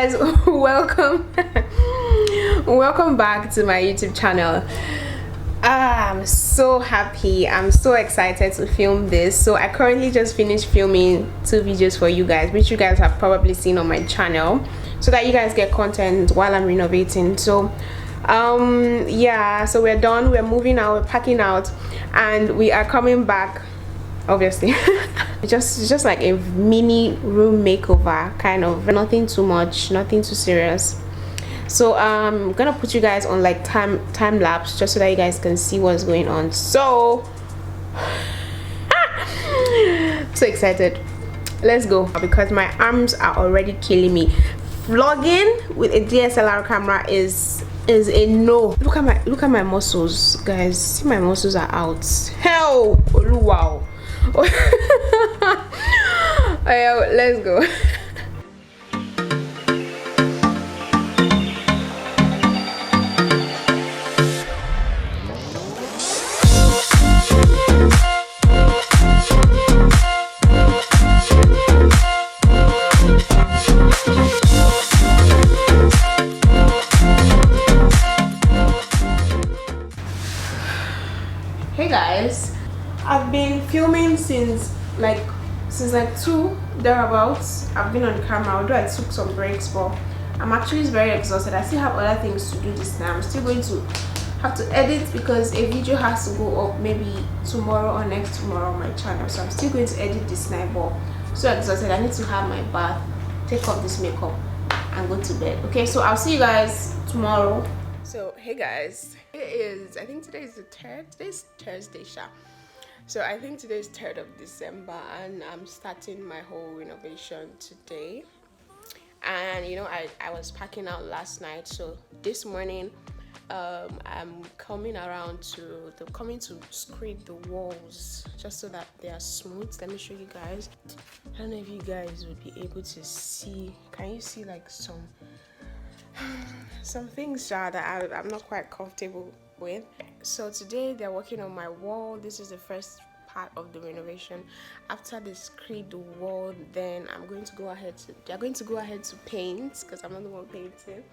guys, welcome welcome back to my YouTube channel. I'm so happy, I'm so excited to film this. So I currently just finished filming 2 videos for you guys, which you guys have probably seen on my channel, so that you guys get content while I'm renovating. So yeah, so we're done, we're moving out, we're packing out, and we are coming back, obviously. just like a mini room makeover, kind of, nothing too much, nothing too serious. So I'm gonna put you guys on like time lapse, just so that you guys can see what's going on. So so excited, let's go, because my arms are already killing me. Vlogging with a DSLR camera is a no. Look at my muscles, guys. See, my muscles are out. Hell, wow. Alright, let's go. Hey guys, I've been filming since like 2 thereabouts. I've been on the camera, although I took some breaks, but I'm actually very exhausted. I still have other things to do this now. I'm still going to have to edit, because a video has to go up maybe tomorrow or next tomorrow on my channel. So I'm still going to edit this night, but I'm so exhausted. I need to have my bath, take off this makeup, and go to bed. Okay, so I'll see you guys tomorrow. So hey guys, I think today is the 3rd. Today's Thursday, so I think today is 3rd of December, and I'm starting my whole renovation today. And you know, I was packing out last night, so this morning I'm coming to scrape the walls, just so that they are smooth. Let me show you guys. I don't know if you guys would be able to see. Can you see like some things that I'm not quite comfortable with? So today they're working on my wall. This is the first part of the renovation. After they screed the wall, then they're going to go ahead to paint, because I'm not the one painting.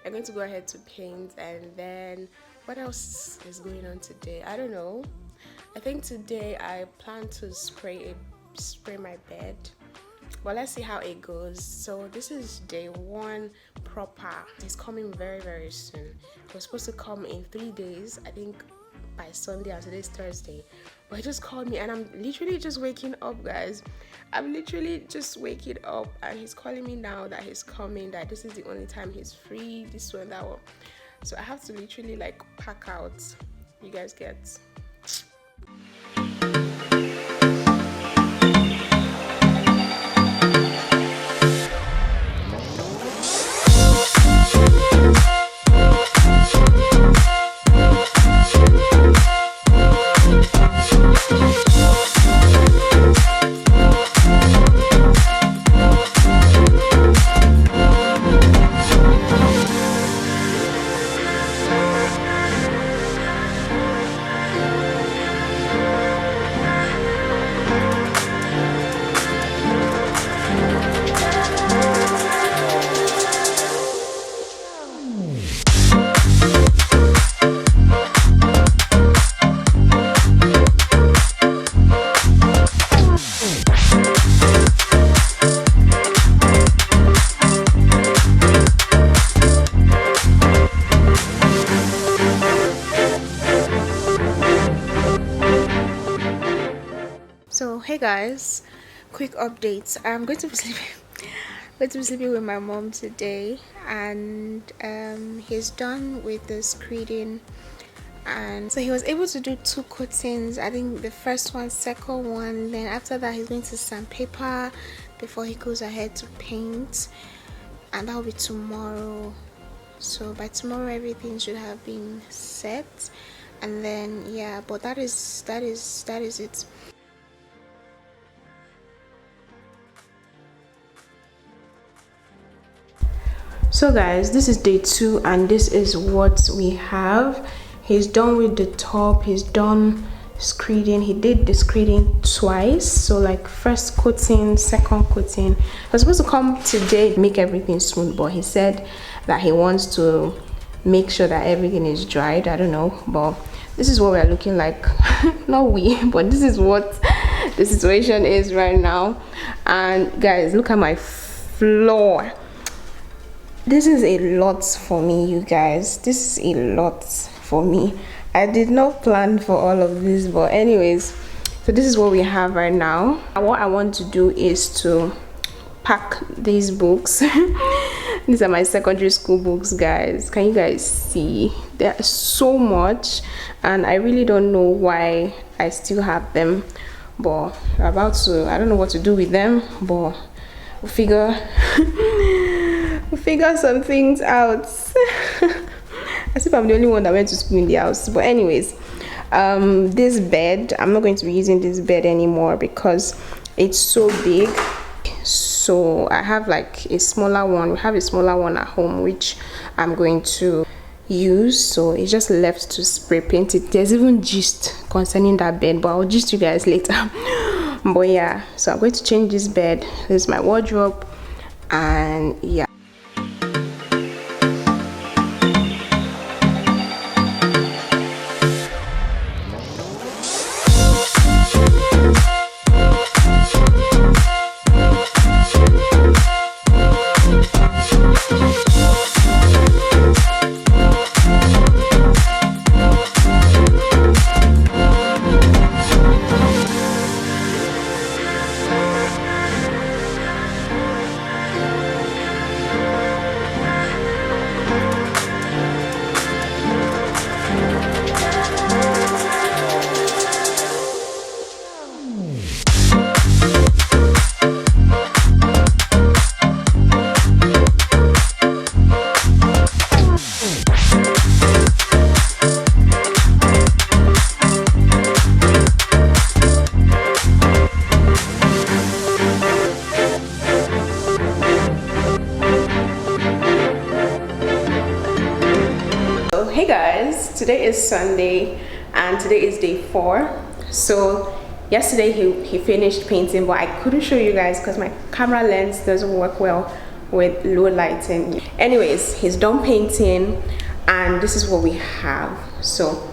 They're going to go ahead to paint, and then what else is going on today? I don't know. I think today I plan to spray my bed, but let's see how it goes. So this is day 1 proper. It's coming very soon. It was supposed to come in 3 days, I think by Sunday, and today's Thursday. But he just called me, and I'm literally just waking up, guys. I'm literally just waking up, and he's calling me now that he's coming, that this is the only time he's free, this one, that one. So I have to literally like pack out. You guys get. So hey guys, quick updates. I'm going to be sleeping with my mom today, and he's done with the screeding, and so he was able to do 2 coatings. I think the first one, second one, then after that he's going to sandpaper before he goes ahead to paint, and that will be tomorrow. So by tomorrow everything should have been set, and then yeah, but that is it. So guys, this is day 2, and this is what we have. He's done with the top, he's done screeding. He did the screeding twice, so like first coating, second coating. I was supposed to come today, make everything smooth, but he said that he wants to make sure that everything is dried. I don't know, but this is what we're looking like. Not we, but this is what the situation is right now. And guys, look at my floor. This is a lot for me, you guys. This is a lot for me. I did not plan for all of this, but anyways, so this is what we have right now. And what I want to do is to pack these books. These are my secondary school books, guys. Can you guys see? There's so much, and I really don't know why I still have them, but we're about to, I don't know what to do with them, but we'll figure some things out. As if I'm the only one that went to school in the house. But anyways, this bed, I'm not going to be using this bed anymore because it's so big. So I have like a smaller one. We have a smaller one at home which I'm going to use. So it's just left to spray paint it. There's even gist concerning that bed, but I'll gist you guys later. But yeah, so I'm going to change this bed. This is my wardrobe, and yeah. Hey guys, today is Sunday and today is day 4. So yesterday he finished painting, but I couldn't show you guys because my camera lens doesn't work well with low lighting. Anyways, he's done painting and this is what we have. So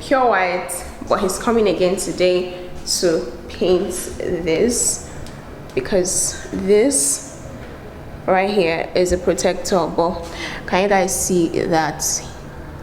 pure white, but he's coming again today to paint this because this right here is a protector, but can you guys see that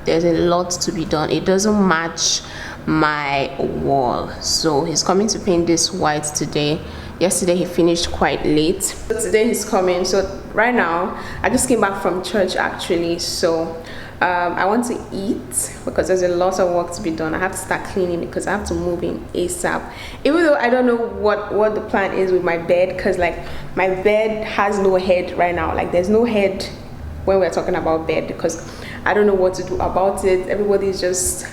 there's a lot to be done? It doesn't match my wall, so he's coming to paint this white today. Yesterday he finished quite late, so today he's coming. So right now I just came back from church actually, so I want to eat because there's a lot of work to be done. I have to start cleaning because I have to move in ASAP, even though I don't know what the plan is with my bed, because like my bed has no head right now. Like there's no head when we're talking about bed because I don't know what to do about it. Everybody's just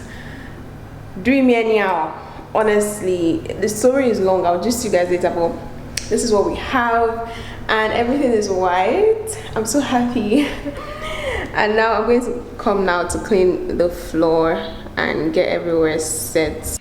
doing me anyhow. Honestly, the story is long. I'll just you guys later, but this is what we have and everything is white. I'm so happy. And now I'm going to come now to clean the floor and get everywhere set.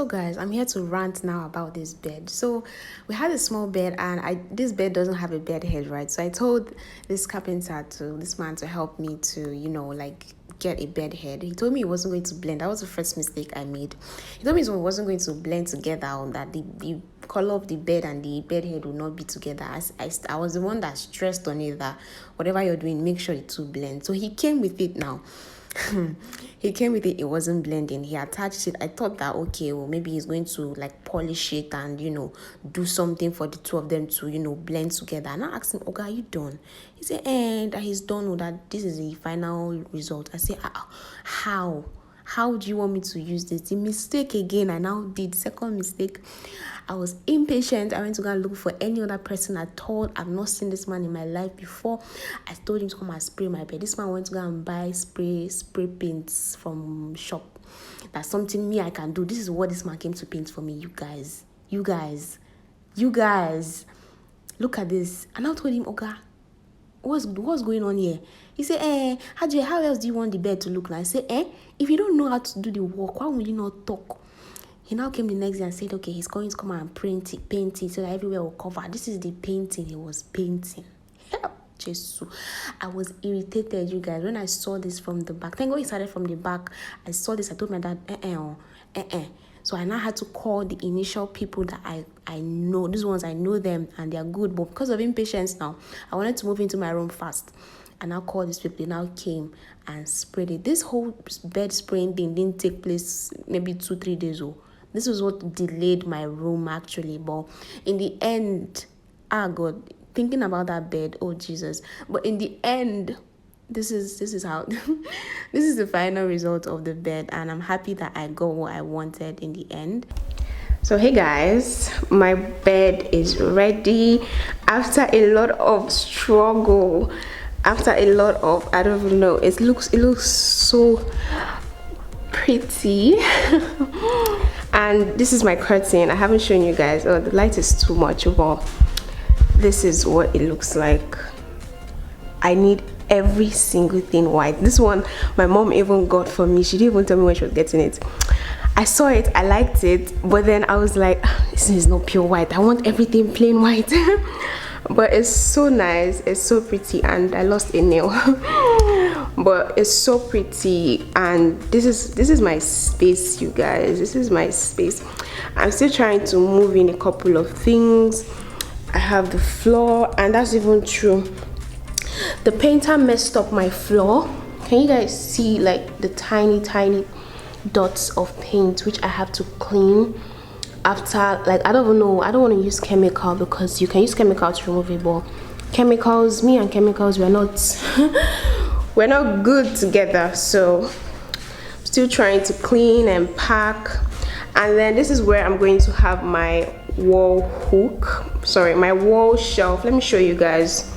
So guys, I'm here to rant now about this bed. So we had a small bed, and this bed doesn't have a bed head, right? So I told this man to help me to, like get a bed head. He told me it wasn't going to blend. That was the first mistake I made. He told me it wasn't going to blend together, on that the color of the bed and the bed head would not be together. I was the one that stressed on it that whatever you're doing, make sure the two blend. So he came with it now. He came with it. It wasn't blending. He attached it. I thought that, okay, well, maybe he's going to like polish it and do something for the two of them to blend together. And I asked him, okay, are you done? He said, that he's done with that. This is the final result. I said, how do you want me to use this? The mistake again I now did. Second mistake, I was impatient. I went to go and look for any other person at all. I've not seen this man in my life before. I told him to come and spray my bed. This man went to go and buy spray paints from shop. That's something me I can do. This is what this man came to paint for me. You guys, look at this. And I told him, okay, what's going on here? He said, how else do you want the bed to look like? I said, if you don't know how to do the work, why will you not talk? He now came the next day and said, okay, he's going to come and paint it so that everywhere will cover. This is the painting he was painting. Help, Jesus. I was irritated, you guys, when I saw this from the back. Thank God he started from the back. I saw this. I told my dad, So I now had to call the initial people that I know. These ones, I know them and they are good. But because of impatience now, I wanted to move into my room fast. And I called these people. They now came and sprayed it. This whole bed spraying thing didn't take place maybe 2-3 days old. This was what delayed my room actually. But in the end, God, thinking about that bed, oh Jesus. But in the end, this is how this is the final result of the bed, and I'm happy that I got what I wanted in the end. So hey guys, my bed is ready after a lot of struggle, after a lot of, I don't even know, it looks so pretty. And this is my curtain. I haven't shown you guys. Oh, the light is too much, but this is what it looks like. I need every single thing white. This one my mom even got for me. She didn't even tell me when she was getting it. I saw it, I liked it, but then I was like, this is not pure white. I want everything plain white. But it's so nice, it's so pretty, and I lost a nail. But it's so pretty, and this is my space, you guys. This is my space. I'm still trying to move in a couple of things. I have the floor, and that's even true. The painter messed up my floor. Can you guys see like the tiny dots of paint which I have to clean after? Like, I don't even know, I don't want to use chemical because you can use chemical to remove it, but me and chemicals, we're not good together. So still trying to clean and pack. And then this is where I'm going to have my wall shelf. Let me show you guys.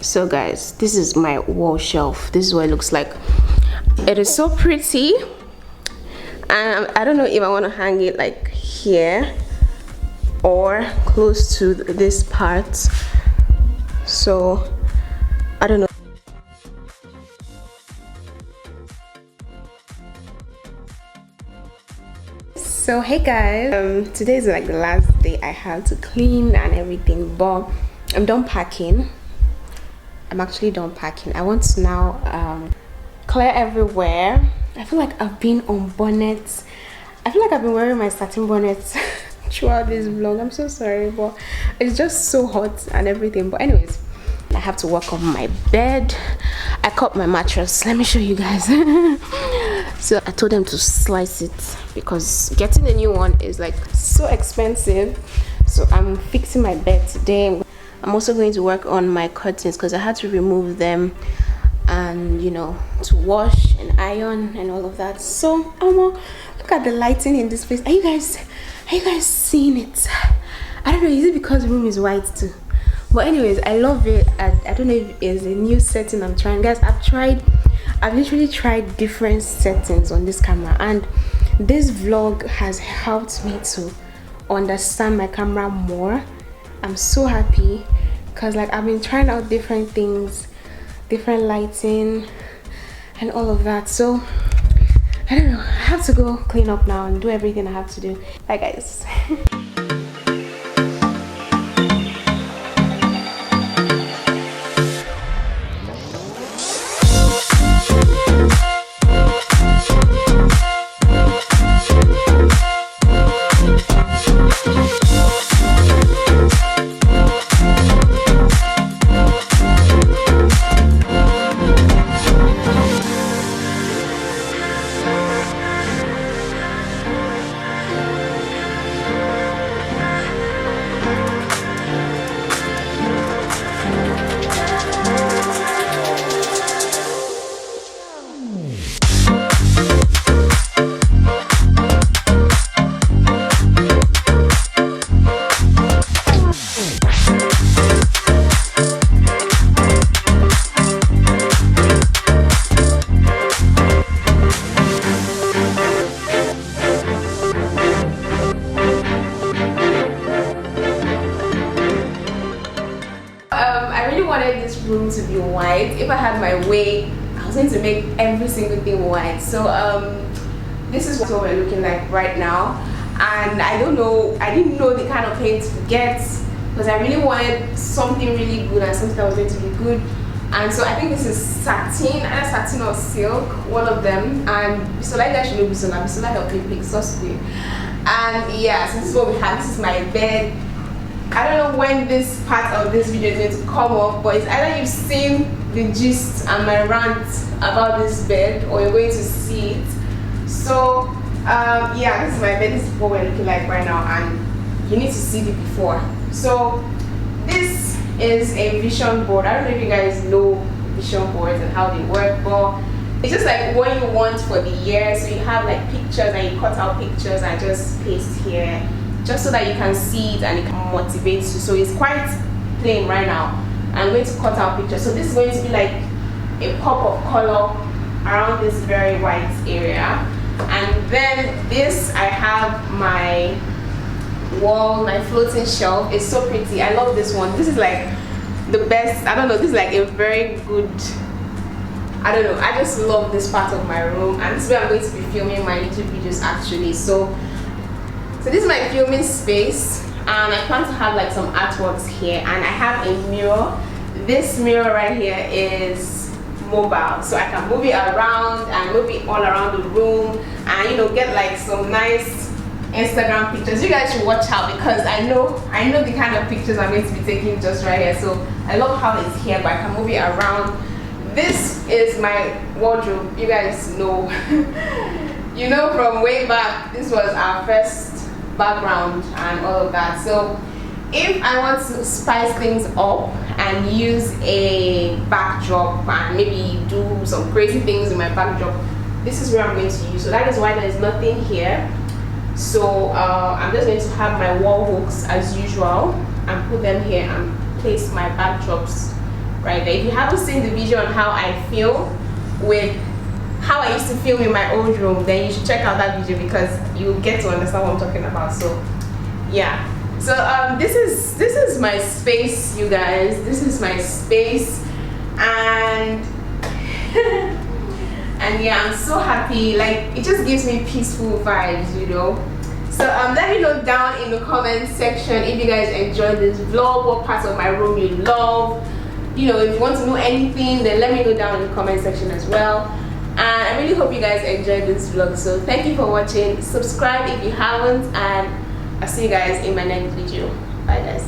So guys, this is my wall shelf. This is what it looks like. It is so pretty, and I don't know if I want to hang it like here or close to this part, so I don't know. So hey guys, today is like the last day I have to clean and everything, but I'm done packing. I'm actually done packing. I want to now clear everywhere. I feel like I've been on bonnets. I feel like I've been wearing my satin bonnets throughout this vlog. I'm so sorry, but it's just so hot and everything. But anyways, I have to work on my bed. I cut my mattress. Let me show you guys. So I told them to slice it because getting a new one is like so expensive. So I'm fixing my bed today. I'm also going to work on my curtains because I had to remove them and to wash and iron and all of that. So look at the lighting in this place. Are you guys seeing it? I don't know, is it because the room is white too? But anyways, I love it. I don't know if it's a new setting I'm trying, guys. I've literally tried different settings on this camera, and this vlog has helped me to understand my camera more. I'm so happy because like I've been trying out different things, different lighting and all of that. So I don't know, I have to go clean up now and do everything I have to do. Bye guys. Room to be white. If I had my way, I was going to make every single thing white. So this is what we're looking like right now, and I didn't know the kind of paint to get, because I really wanted something really good and something that was going to be good. And so I think this is satin, either satin or silk, one of them. And Bisola, you guys should know Bisola helped me pick so sweet. And yeah, so this is what we have. This is my bed. I don't know when this part of this video is going to come up, but it's either you've seen the gist and my rant about this bed, or you're going to see it. So yeah, this is my bed. This is what we're looking like right now, and you need to see the before. So this is a vision board. I don't know if you guys know vision boards and how they work, but it's just like what you want for the year. So you have like pictures, and you cut out pictures and just paste here, just so that you can see it and it can motivate you. So it's quite plain right now. I'm going to cut out pictures. So this is going to be like a pop of color around this very white area. And then this, I have my wall, my floating shelf. It's so pretty. I love this one. This is like the best. I don't know, this is like a very good, I don't know, I just love this part of my room, and this is where I'm going to be filming my YouTube videos actually. So this is my filming space, and I plan to have like some artworks here, and I have a mirror. This mirror right here is mobile, so I can move it around and move it all around the room, and you know, get like some nice Instagram pictures. You guys should watch out, because I know the kind of pictures I'm going to be taking just right here. So I love how it's here, but I can move it around. This is my wardrobe. You guys know you know from way back, this was our first background and all of that. So if I want to spice things up and use a backdrop and maybe do some crazy things in my backdrop, this is where I'm going to use. So that is why there is nothing here. So I'm just going to have my wall hooks as usual and put them here and place my backdrops right there. If you haven't seen the video on how I feel with how I used to film in my old room, then you should check out that video, because you'll get to understand what I'm talking about. So yeah, so this is my space, you guys. This is my space, and and yeah, I'm so happy. Like, it just gives me peaceful vibes, you know. So let me know down in the comment section if you guys enjoyed this vlog, what parts of my room you love. You know, if you want to know anything, then let me know down in the comment section as well. And I really hope you guys enjoyed this vlog. So thank you for watching. Subscribe if you haven't, and I'll see you guys in my next video. Bye guys.